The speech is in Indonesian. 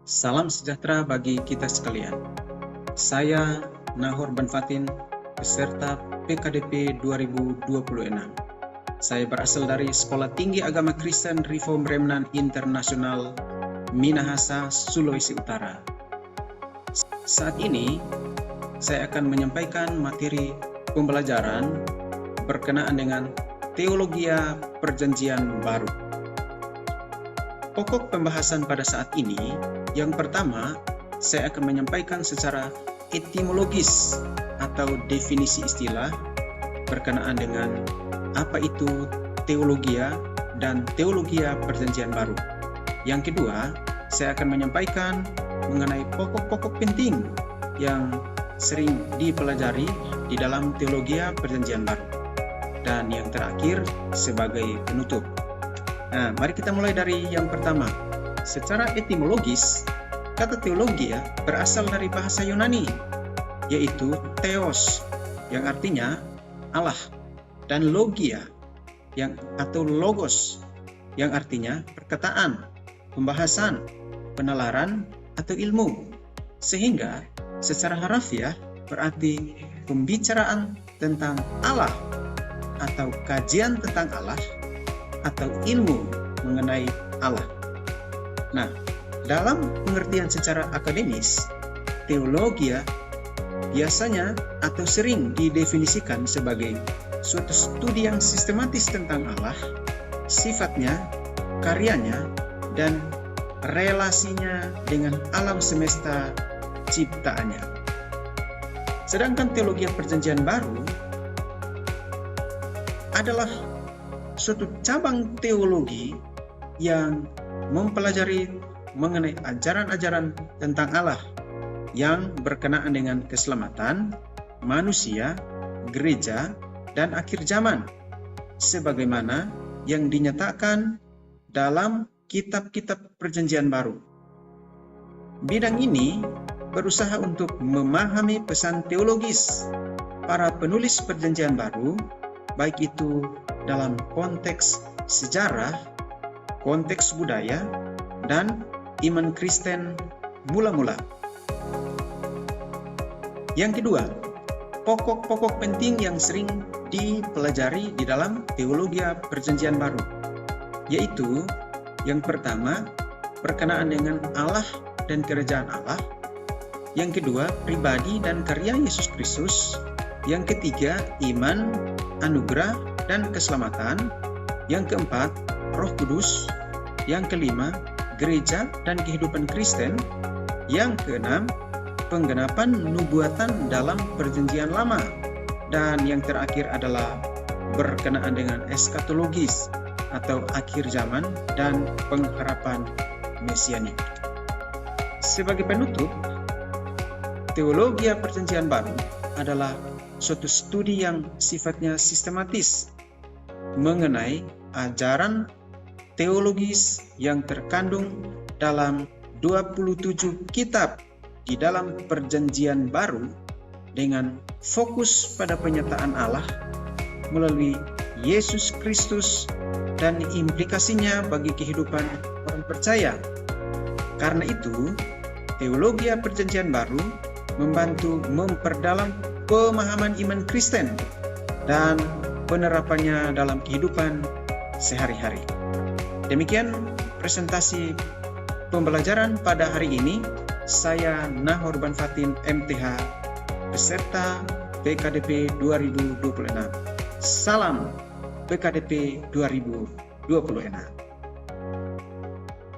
Salam sejahtera bagi kita sekalian. Saya Nahor Banfatin, peserta PKDP 2026. Saya berasal dari Sekolah Tinggi Agama Kristen Reform Remnant Internasional, Minahasa, Sulawesi Utara. Saat ini, saya akan menyampaikan materi pembelajaran berkenaan dengan Teologia Perjanjian Baru. Pokok pembahasan pada saat ini, yang pertama, saya akan menyampaikan secara etimologis atau definisi istilah berkenaan dengan apa itu teologia dan teologia perjanjian baru. Yang kedua, saya akan menyampaikan mengenai pokok-pokok penting yang sering dipelajari di dalam teologia perjanjian baru. Dan yang terakhir, sebagai penutup. Nah, mari kita mulai dari yang pertama. Secara etimologis, kata teologia berasal dari bahasa Yunani, yaitu theos, yang artinya Allah, dan logia, atau logos, yang artinya perkataan, pembahasan, penalaran, atau ilmu. Sehingga secara harafiah berarti pembicaraan tentang Allah, atau kajian tentang Allah, atau ilmu mengenai Allah. Nah, dalam pengertian secara akademis, teologia biasanya atau sering didefinisikan sebagai suatu studi yang sistematis tentang Allah, sifatnya, karyanya, dan relasinya dengan alam semesta ciptaannya. Sedangkan teologi perjanjian baru adalah suatu cabang teologi yang mempelajari mengenai ajaran-ajaran tentang Allah yang berkenaan dengan keselamatan, manusia, gereja, dan akhir zaman, sebagaimana yang dinyatakan dalam kitab-kitab perjanjian baru. Bidang ini berusaha untuk memahami pesan teologis para penulis perjanjian baru, baik itu dalam konteks sejarah, konteks budaya, dan iman Kristen mula-mula. Yang kedua, pokok-pokok penting yang sering dipelajari di dalam teologia perjanjian baru, yaitu yang pertama, berkenaan dengan Allah dan kerajaan Allah. Yang kedua, pribadi dan karya Yesus Kristus. Yang ketiga, iman, anugerah, dan keselamatan. Yang keempat, Roh Kudus. Yang kelima, gereja dan kehidupan Kristen. Yang keenam, penggenapan nubuatan dalam perjanjian lama. Dan yang terakhir adalah berkenaan dengan eskatologis atau akhir zaman dan pengharapan mesianik. Sebagai penutup, teologi perjanjian baru adalah suatu studi yang sifatnya sistematis mengenai ajaran teologis yang terkandung dalam 27 kitab di dalam perjanjian baru dengan fokus pada penyataan Allah melalui Yesus Kristus dan implikasinya bagi kehidupan orang percaya. Karena itu, teologi perjanjian baru membantu memperdalam pemahaman iman Kristen dan penerapannya dalam kehidupan sehari-hari. Demikian presentasi pembelajaran pada hari ini. Saya Nahor Banfatin MTH, peserta PKDP 2026. Salam PKDP 2026.